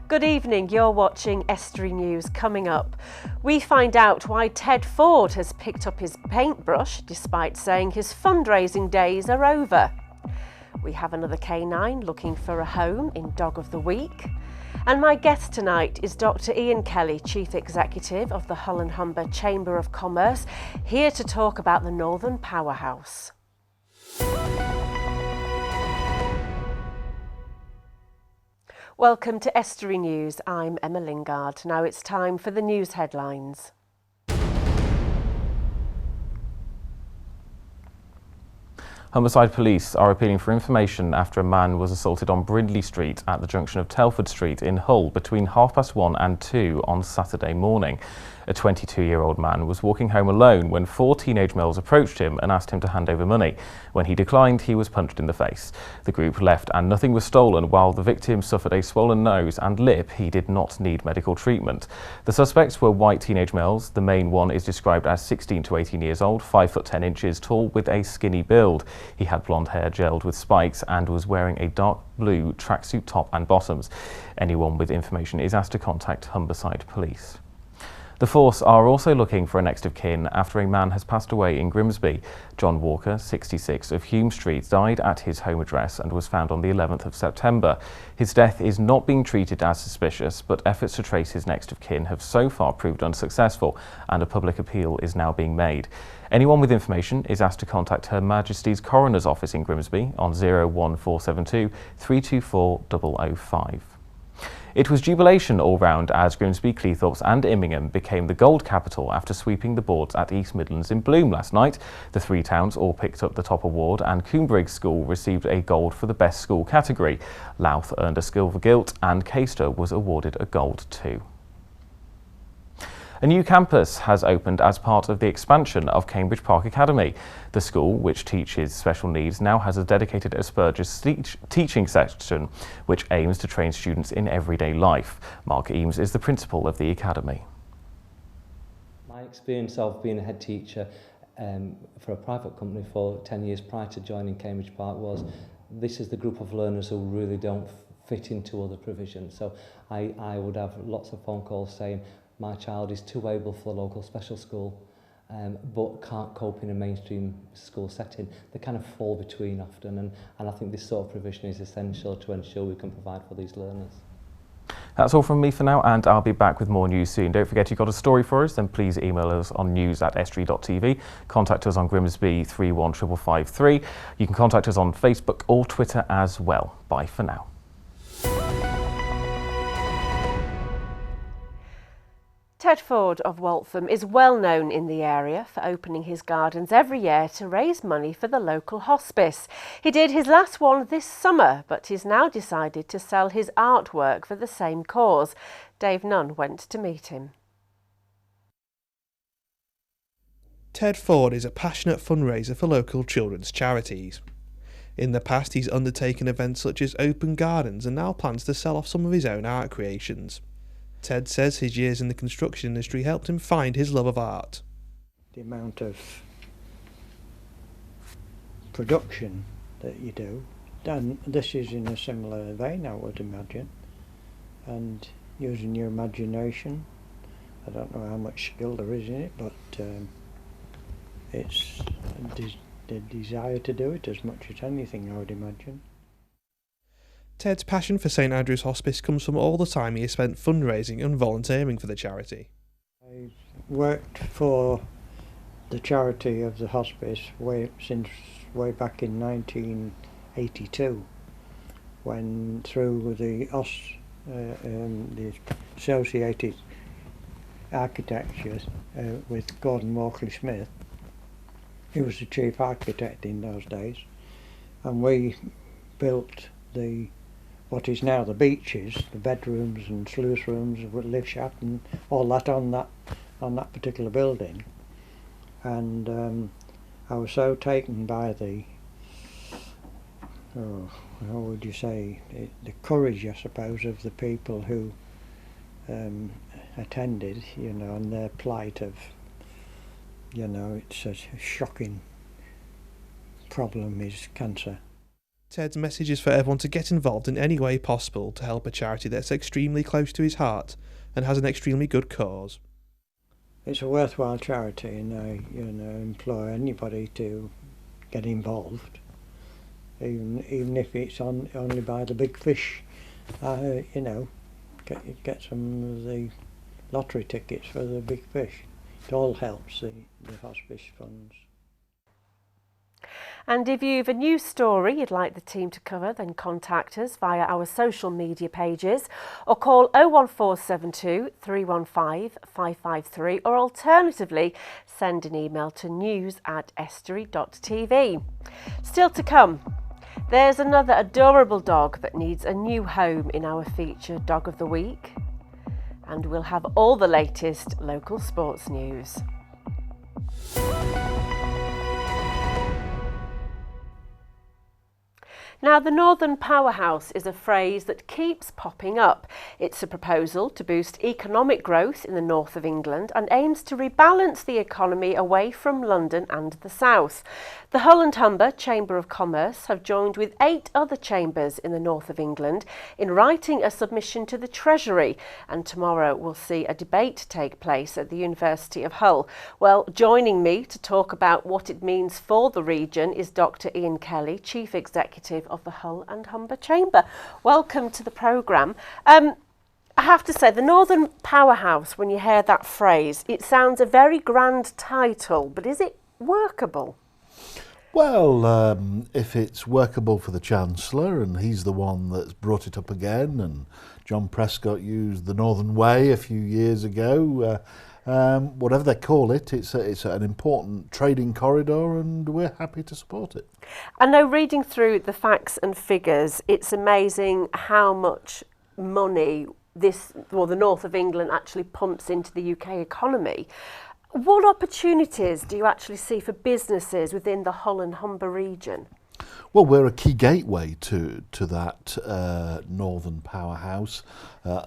Good evening, you're watching Estuary News. Coming up, we find out why Ted Ford has picked up his paintbrush despite saying his fundraising days are over. We have another canine looking for a home in Dog of the Week. And my guest tonight is Dr. Ian Kelly, Chief Executive of the Hull and Humber Chamber of Commerce, here to talk about the Northern Powerhouse. Welcome to Estuary News. I'm Emma Lingard. Now it's time for the news headlines. Humberside police are appealing for information after a man was assaulted on Brindley Street at the junction of Telford Street in Hull between 1:30 and 2 on Saturday morning. A 22-year-old man was walking home alone when 4 teenage males approached him and asked him to hand over money. When he declined, he was punched in the face. The group left and nothing was stolen. While the victim suffered a swollen nose and lip, he did not need medical treatment. The suspects were white teenage males. The main one is described as 16 to 18 years old, 5 foot 10 inches tall with a skinny build. He had blonde hair gelled with spikes and was wearing a dark blue tracksuit top and bottoms. Anyone with information is asked to contact Humberside Police. The force are also looking for a next of kin after a man has passed away in Grimsby. John Walker, 66, of Hume Street, died at his home address and was found on the 11th of September. His death is not being treated as suspicious, but efforts to trace his next of kin have so far proved unsuccessful, and a public appeal is now being made. Anyone with information is asked to contact Her Majesty's Coroner's Office in Grimsby on 01472 324 005. It was jubilation all round as Grimsby, Cleethorpes and Immingham became the gold capital after sweeping the boards at East Midlands in Bloom last night. The 3 towns all picked up the top award and Coombriggs School received a gold for the best school category. Louth earned a silver gilt and Caister was awarded a gold too. A new campus has opened as part of the expansion of Cambridge Park Academy. The school, which teaches special needs, now has a dedicated Asperger's teaching section, which aims to train students in everyday life. Mark Eames is the principal of the academy. My experience of being a head teacher for a private company for 10 years prior to joining Cambridge Park was this is the group of learners who really don't fit into other provisions. So I would have lots of phone calls saying, my child is too able for the local special school, but can't cope in a mainstream school setting. They kind of fall between often, and I think this sort of provision is essential to ensure we can provide for these learners. That's all from me for now, and I'll be back with more news soon. Don't forget, you've got a story for us, then please email us on news@estuary.tv. Contact us on Grimsby 31553. You can contact us on Facebook or Twitter as well. Bye for now. Ted Ford of Waltham is well known in the area for opening his gardens every year to raise money for the local hospice. He did his last one this summer, but he's now decided to sell his artwork for the same cause. Dave Nunn went to meet him. Ted Ford is a passionate fundraiser for local children's charities. In the past, he's undertaken events such as open gardens and now plans to sell off some of his own art creations. Ted says his years in the construction industry helped him find his love of art. The amount of production that you do, and this is in a similar vein, I would imagine, and using your imagination. I don't know how much skill there is in it, but it's the desire to do it as much as anything, I would imagine. Ted's passion for St Andrew's Hospice comes from all the time he has spent fundraising and volunteering for the charity. I worked for the charity of the hospice since way back in 1982, when through the associated architecture with Gordon Walkley Smith. He was the chief architect in those days, and we built what is now the beaches, the bedrooms and sluice rooms, lift shaft and all that on that particular building. And I was so taken by how would you say, the courage, I suppose, of the people who attended, and their plight of, it's a shocking problem is cancer. Ted's message is for everyone to get involved in any way possible to help a charity that's extremely close to his heart and has an extremely good cause. It's a worthwhile charity, and I implore anybody to get involved, even if it's only by the big fish. Get some of the lottery tickets for the big fish. It all helps the hospice funds. And if you've a news story you'd like the team to cover, then contact us via our social media pages or call 01472 315 553, or alternatively send an email to news@estuary.tv. Still to come, there's another adorable dog that needs a new home in our feature Dog of the Week. And we'll have all the latest local sports news. Now, the Northern Powerhouse is a phrase that keeps popping up. It's a proposal to boost economic growth in the north of England and aims to rebalance the economy away from London and the south. The Hull and Humber Chamber of Commerce have joined with 8 other chambers in the north of England in writing a submission to the Treasury, and tomorrow we'll see a debate take place at the University of Hull. Well, joining me to talk about what it means for the region is Dr. Ian Kelly, Chief Executive of the Hull and Humber Chamber. Welcome to the programme. I have to say, the Northern Powerhouse, when you hear that phrase, it sounds a very grand title, but is it workable? Well, if it's workable for the Chancellor, and he's the one that's brought it up again, and John Prescott used the Northern Way a few years ago, whatever they call it, it's an important trading corridor, and we're happy to support it. I know, reading through the facts and figures, it's amazing how much money the north of England actually pumps into the UK economy. What opportunities do you actually see for businesses within the Hull and Humber region? Well, we're a key gateway to that Northern Powerhouse.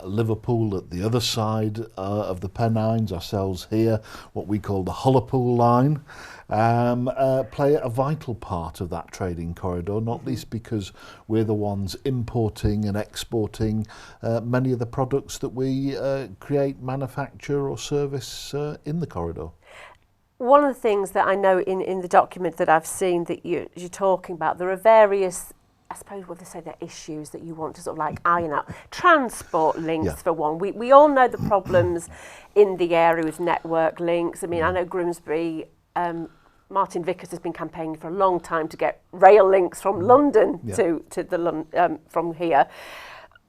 Liverpool at the other side of the Pennines, ourselves here, what we call the Hullapool line, play a vital part of that trading corridor, not least because we're the ones importing and exporting many of the products that we create, manufacture or service in the corridor. One of the things that I know in the document that I've seen that you're talking about, there are various, I suppose what they say, they're issues that you want to sort of like iron out. Transport links, for one. We all know the problems in the area with network links. I mean, I know Grimsby, Martin Vickers has been campaigning for a long time to get rail links from London to from here.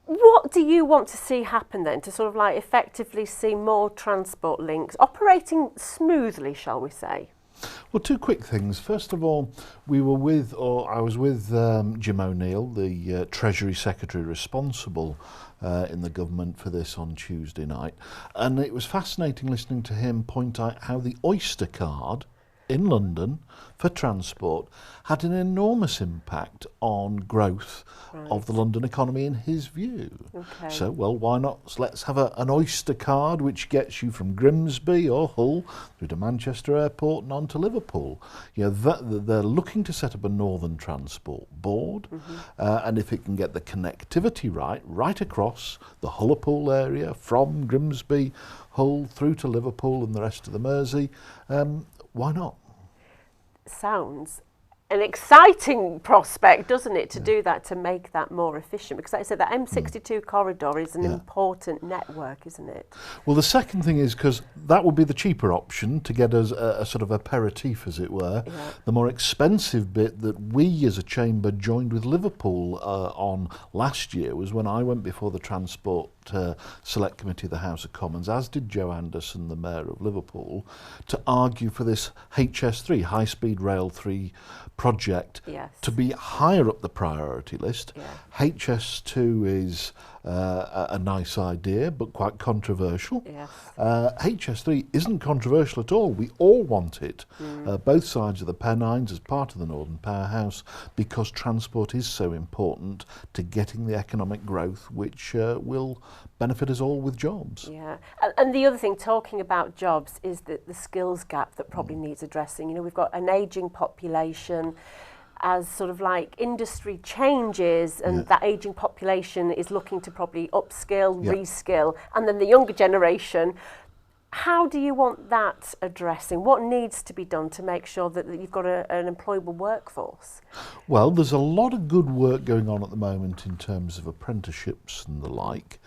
What do you want to see happen then to sort of like effectively see more transport links operating smoothly, shall we say? Well, 2 quick things. First of all, I was with Jim O'Neill, the Treasury Secretary responsible in the government for this on Tuesday night, and it was fascinating listening to him point out how the Oyster card in London for transport had an enormous impact on growth of the London economy in his view. Okay. So, well, why not? Let's have an Oyster card which gets you from Grimsby or Hull through to Manchester Airport and on to Liverpool. You know, they're looking to set up a Northern Transport Board, and if it can get the connectivity right across the Hullapool area from Grimsby, Hull through to Liverpool and the rest of the Mersey, why not? Sounds an exciting prospect, doesn't it, to do that, to make that more efficient? Because like I said, that M62 corridor is an important network, isn't it? Well, the second thing is, because that would be the cheaper option to get us a sort of aperitif, as it were. Yeah. The more expensive bit that we as a chamber joined with Liverpool on last year was when I went before the Transport Select Committee of the House of Commons, as did Joe Anderson, the Mayor of Liverpool, to argue for this HS3, High Speed Rail 3 project, to be higher up the priority list. HS2 is a nice idea, but quite controversial. HS3 isn't controversial at all. We all want it, both sides of the Pennines, as part of the Northern Powerhouse, because transport is so important to getting the economic growth which will benefit us all with jobs. Yeah, and the other thing, talking about jobs, is the skills gap that probably needs addressing. You know, we've got an ageing population. as sort of like industry changes and that ageing population is looking to probably upskill, reskill, and then the younger generation, how do you want that addressing? What needs to be done to make sure that you've got an employable workforce? Well, there's a lot of good work going on at the moment in terms of apprenticeships and the like.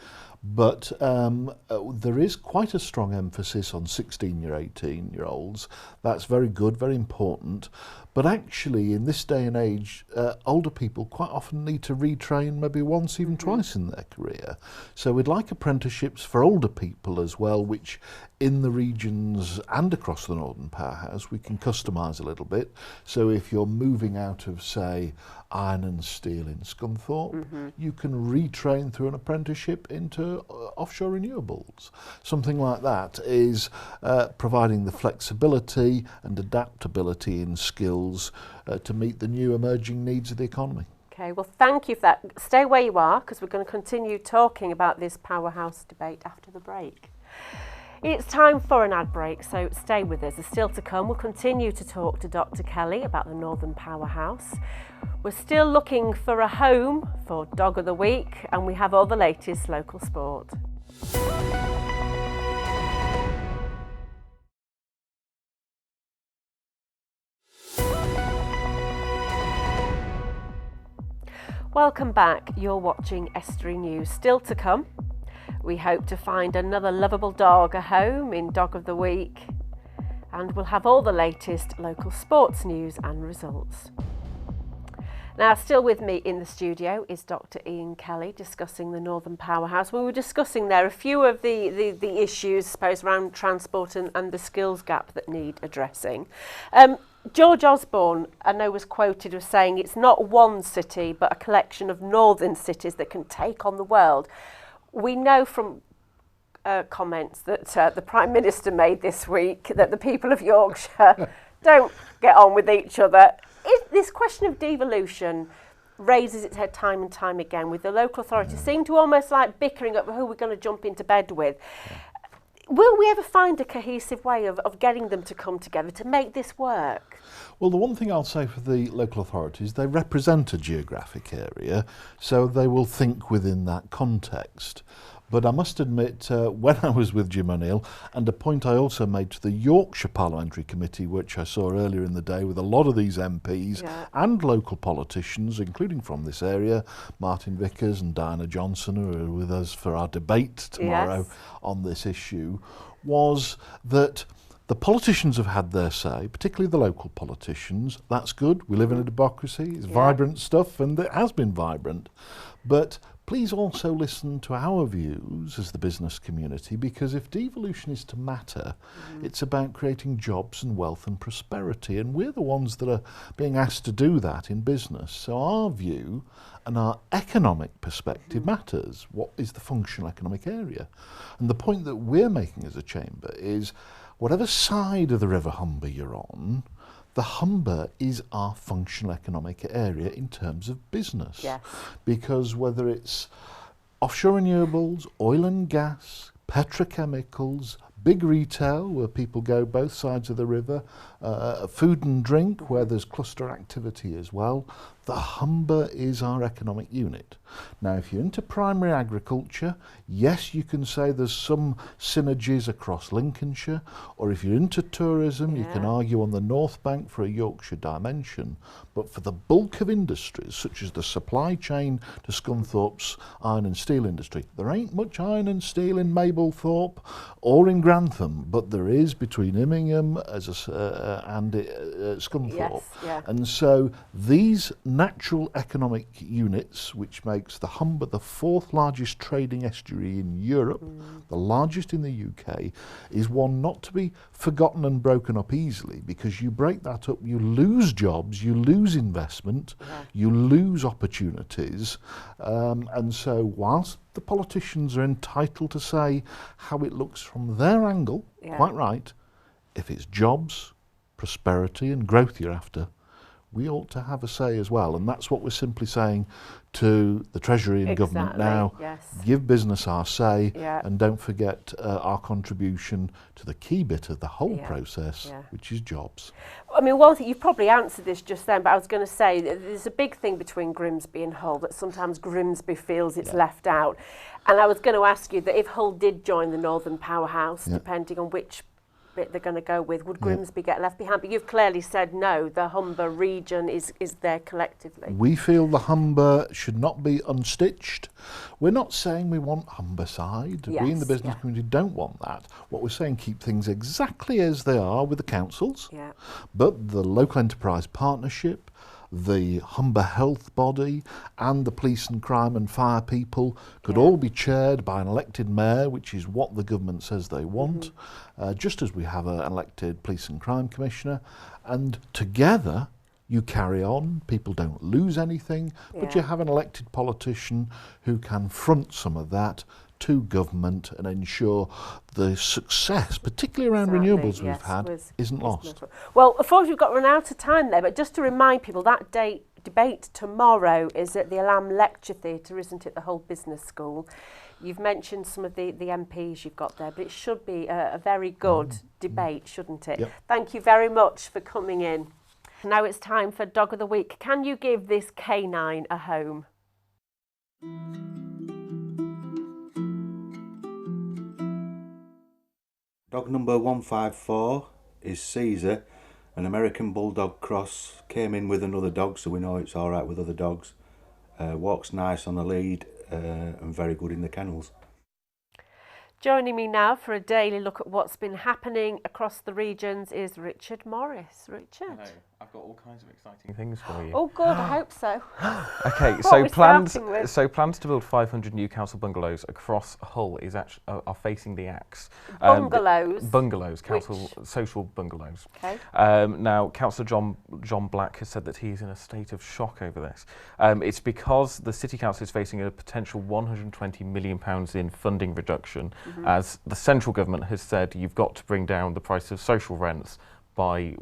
But there is quite a strong emphasis on 16-year, 18-year-olds. That's very good, very important. But actually, in this day and age, older people quite often need to retrain maybe once, even twice in their career. So we'd like apprenticeships for older people as well, which in the regions and across the Northern Powerhouse, we can customise a little bit. So if you're moving out of, say, iron and steel in Scunthorpe, you can retrain through an apprenticeship into offshore renewables. Something like that is providing the flexibility and adaptability in skills to meet the new emerging needs of the economy. Okay, well, thank you for that. Stay where you are, because we're going to continue talking about this powerhouse debate after the break. It's time for an ad break, so stay with us. There's still to come. We'll continue to talk to Dr. Kelly about the Northern Powerhouse. We're still looking for a home for Dog of the Week, and we have all the latest local sport. Welcome back. You're watching Estuary News. Still to come, we hope to find another lovable dog a home in Dog of the Week, and we'll have all the latest local sports news and results. Now, still with me in the studio is Dr. Ian Kelly discussing the Northern Powerhouse. We were discussing there a few of the issues, I suppose, around transport and the skills gap that need addressing. George Osborne, I know, was quoted as saying it's not one city but a collection of northern cities that can take on the world. We know from comments that the Prime Minister made this week that the people of Yorkshire don't get on with each other. This question of devolution raises its head time and time again, with the local authorities seem to almost like bickering over who we're going to jump into bed with. Will we ever find a cohesive way of getting them to come together to make this work? Well, the one thing I'll say for the local authorities, they represent a geographic area, so they will think within that context. But I must admit, when I was with Jim O'Neill, and a point I also made to the Yorkshire Parliamentary Committee, which I saw earlier in the day with a lot of these MPs and local politicians, including from this area, Martin Vickers and Diana Johnson, who are with us for our debate tomorrow on this issue, was that the politicians have had their say, particularly the local politicians. That's good. We live in a democracy. It's vibrant stuff, and it has been vibrant. But please also listen to our views as the business community, because if devolution is to matter, it's about creating jobs and wealth and prosperity, and we're the ones that are being asked to do that in business. So our view and our economic perspective matters. What is the functional economic area? And the point that we're making as a chamber is, whatever side of the River Humber you're on, the Humber is our functional economic area in terms of business. Yes. Because whether it's offshore renewables, oil and gas, petrochemicals, big retail where people go both sides of the river, food and drink where there's cluster activity as well, the Humber is our economic unit. Now, if you're into primary agriculture, yes, you can say there's some synergies across Lincolnshire, or if you're into tourism, you can argue on the North Bank for a Yorkshire dimension. But for the bulk of industries, such as the supply chain to Scunthorpe's iron and steel industry, there ain't much iron and steel in Mablethorpe or in Grantham, but there is between Immingham and Scunthorpe. And so these natural economic units, which makes the Humber the fourth largest trading estuary in Europe, the largest in the UK, is one not to be forgotten and broken up easily, because you break that up, you lose jobs, you lose investment, you lose opportunities. And so whilst the politicians are entitled to say how it looks from their angle, quite right, if it's jobs, prosperity and growth you're after, we ought to have a say as well. And that's what we're simply saying to the Treasury and government now. Yes. Give business our say, Yeah. and don't forget our contribution to the key bit of the whole process, which is jobs. I mean, one thing, you've probably answered this just then, but I was going to say that there's a big thing between Grimsby and Hull, that sometimes Grimsby feels it's left out. And I was going to ask you that if Hull did join the Northern Powerhouse, depending on which bit they're going to go with, would Grimsby get left behind? But you've clearly said no, the Humber region is there collectively. We feel the Humber should not be unstitched. We're not saying we want Humberside. We in the business community don't want that. What we're saying, keep things exactly as they are with the councils, but the local enterprise partnership, the Humber Health Body and the police and crime and fire people could all be chaired by an elected mayor, which is what the government says they want, just as we have an elected police and crime commissioner. And together you carry on, people don't lose anything, but you have an elected politician who can front some of that to government and ensure the success, particularly around renewables we've had, isn't lost. Well, unfortunately we've got run out of time there, but just to remind people, that debate tomorrow is at the Elam Lecture Theatre, isn't it, the whole business school? You've mentioned some of the MPs you've got there, but it should be a very good debate, shouldn't it? Thank you very much for coming in. Now it's time for Dog of the Week. Can you give this canine a home? Dog number 154 is Caesar, an American Bulldog cross. Came in with another dog, so we know it's all right with other dogs. Walks nice on the lead and very good in the kennels. Joining me now for a daily look at what's been happening across the regions is Richard Morris. Richard. Hello. I've got all kinds of exciting things for you. Oh, good. I hope so. Okay, so plans to build 500 new council bungalows across Hull are facing the axe. Bungalows? Council social bungalows. Okay. Now, Councillor John Black has said that he's in a state of shock over this. It's because the City Council is facing a potential £120 million in funding reduction, as the central government has said you've got to bring down the price of social rents by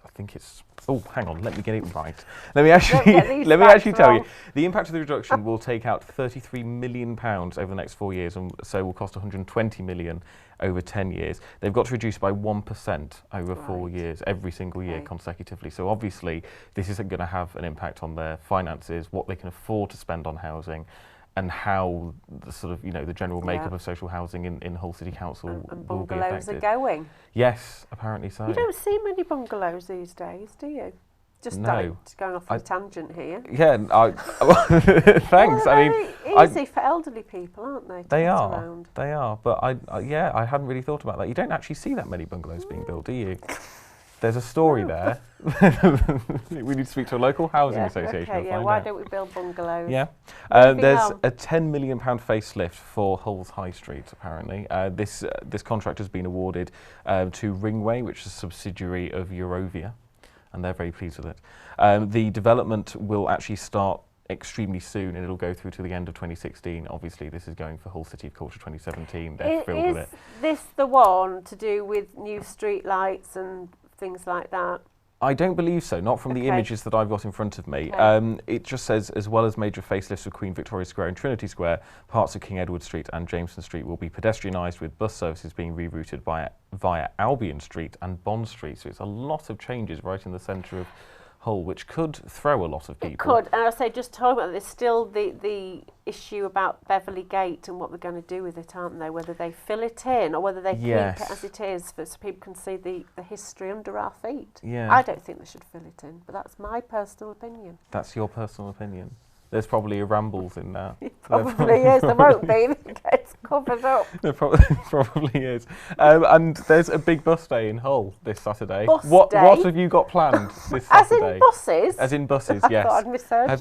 I think it's, oh, hang on, let me get it right. Let me actually tell you. The impact of the reduction will take out £33 million over the next 4 years, and so will cost £120 million over 10 years. They've got to reduce by 1% over 4 years, every single year consecutively. So obviously, this isn't going to have an impact on their finances, what they can afford to spend on housing, and how the sort of, the general makeup of social housing in Hull City Council and will be affected. bungalows are going. Yes, apparently so. You don't see many bungalows these days, do you? Just going off on a tangent here. Yeah, thanks. Well, they're easy for elderly people, aren't they? They are. But I hadn't really thought about that. You don't actually see that many bungalows being built, do you? There's a story there. We need to speak to a local housing association. Okay, why don't we build bungalows? Yeah. There's a £10 million facelift for Hull's High Street, apparently. This contract has been awarded to Ringway, which is a subsidiary of Eurovia, and they're very pleased with it. The development will actually start extremely soon, and it'll go through to the end of 2016. Obviously, this is going for Hull City of Culture 2017. They're thrilled with it. Is this the one to do with new street lights and things like that? I don't believe so, not from the images that I've got in front of me. It just says, as well as major facelifts of Queen Victoria Square and Trinity Square, parts of King Edward Street and Jameson Street will be pedestrianised, with bus services being rerouted via Albion Street and Bond Street. So it's a lot of changes right in the centre of Hull, which could throw a lot of people. It could, and I say, just talking about this, still the issue about Beverley Gate and what they're going to do with it, aren't they? Whether they fill it in or whether they keep it as it is, so people can see the history under our feet. Yeah. I don't think they should fill it in, but that's my personal opinion. That's your personal opinion. There's probably a rambles in there. It probably is. There won't be. It gets covered up. There probably is. And there's a big bus day in Hull this Saturday. What have you got planned this Saturday? As in buses? As in buses, yes. I thought I'd misheard what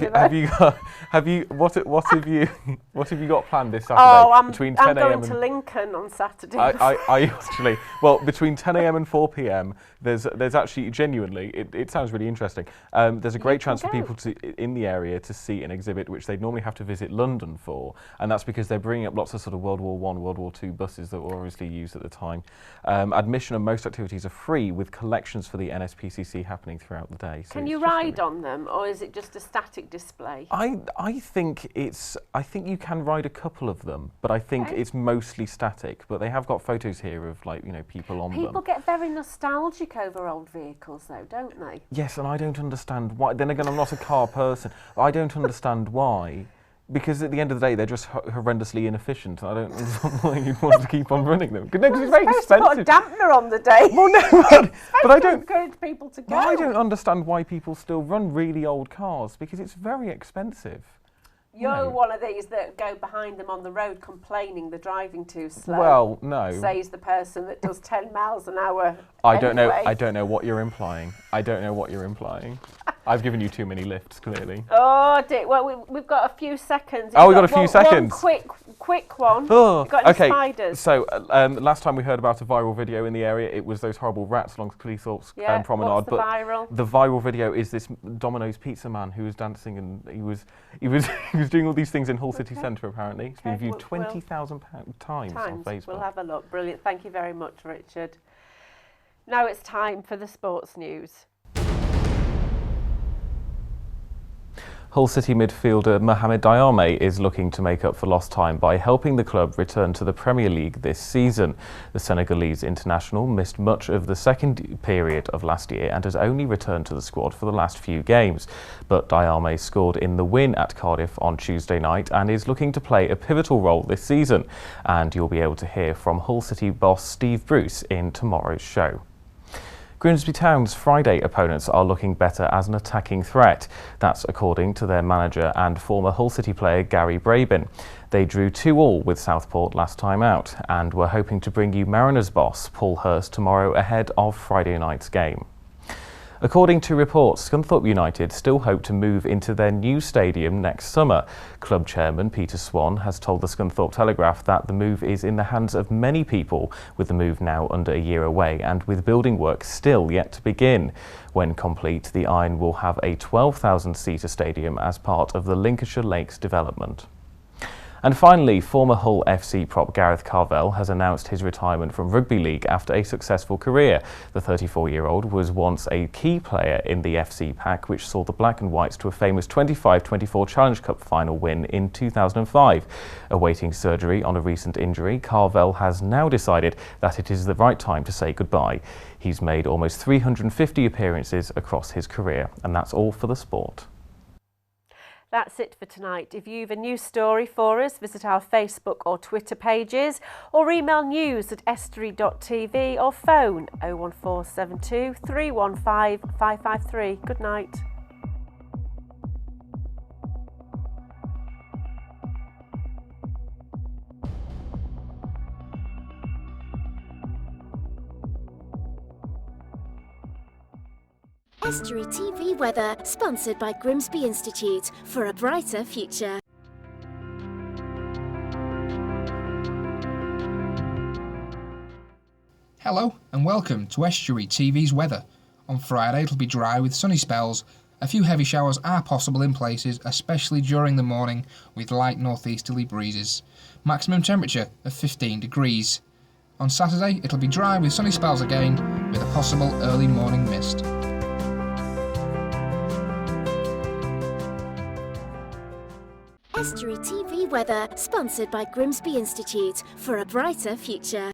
have you got planned this Saturday? Between 10 I'm a.m. going to Lincoln on Saturday. I actually, well, between 10 a.m. and 4 p.m. there's actually genuinely, it sounds really interesting. There's a great chance for people in the area to see an exhibit, which they'd normally have to visit London for, and that's because they're bringing up lots of sort of World War I, World War II buses that were obviously used at the time. Admission and most activities are free, with collections for the NSPCC happening throughout the day. So can you ride on them, or is it just a static display? I think you can ride a couple of them, but I think it's mostly static. But they have got photos here of, like, you know, people on them. People get very nostalgic over old vehicles, though, don't they? Yes, and I don't understand why. Then again, I'm not a car person. I don't understand why. Because at the end of the day, they're just horrendously inefficient. I don't understand why you'd want to keep on running them. Because it's very expensive. To put a dampener on the day. Well, no, but I don't encourage people to go. I don't understand why people still run really old cars, because it's very expensive. You're one of these that go behind them on the road complaining they're driving too slow. Well, no. Says the person that does 10 miles an hour. I don't know what you're implying. I don't know what you're implying. I've given you too many lifts, clearly. Oh, dear. Well, we've got a few seconds. We've got a few seconds. One quick one. Oh, Got any spiders? So last time we heard about a viral video in the area, it was those horrible rats along Cleethorpes Promenade. What's the viral? The viral video is this Domino's pizza man who was dancing, and he was doing all these things in Hull City Centre. Apparently, it's been viewed 20,000 times on Facebook. We'll have a look. Brilliant. Thank you very much, Richard. Now it's time for the sports news. Hull City midfielder Mohamed Diame is looking to make up for lost time by helping the club return to the Premier League this season. The Senegalese international missed much of the second period of last year and has only returned to the squad for the last few games. But Diame scored in the win at Cardiff on Tuesday night and is looking to play a pivotal role this season. And you'll be able to hear from Hull City boss Steve Bruce in tomorrow's show. Grimsby Town's Friday opponents are looking better as an attacking threat. That's according to their manager and former Hull City player Gary Brabin. They drew 2-2 with Southport last time out and were hoping to bring you Mariners boss Paul Hurst tomorrow ahead of Friday night's game. According to reports, Scunthorpe United still hope to move into their new stadium next summer. Club chairman Peter Swan has told the Scunthorpe Telegraph that the move is in the hands of many people, with the move now under a year away and with building work still yet to begin. When complete, the Iron will have a 12,000-seater stadium as part of the Lincolnshire Lakes development. And finally, former Hull FC prop Gareth Carvell has announced his retirement from rugby league after a successful career. The 34-year-old was once a key player in the FC pack, which saw the Black and Whites to a famous 25-24 Challenge Cup final win in 2005. Awaiting surgery on a recent injury, Carvell has now decided that it is the right time to say goodbye. He's made almost 350 appearances across his career, and that's all for the sport. That's it for tonight. If you've a news story for us, visit our Facebook or Twitter pages or email news@estuary.tv or phone 01472 315 553. Good night. Estuary TV weather, sponsored by Grimsby Institute for a brighter future. Hello and welcome to Estuary TV's weather. On Friday it'll be dry with sunny spells. A few heavy showers are possible in places, especially during the morning, with light northeasterly breezes. Maximum temperature of 15 degrees. On Saturday it'll be dry with sunny spells again, with a possible early morning mist. Estuary TV weather, sponsored by Grimsby Institute for a brighter future.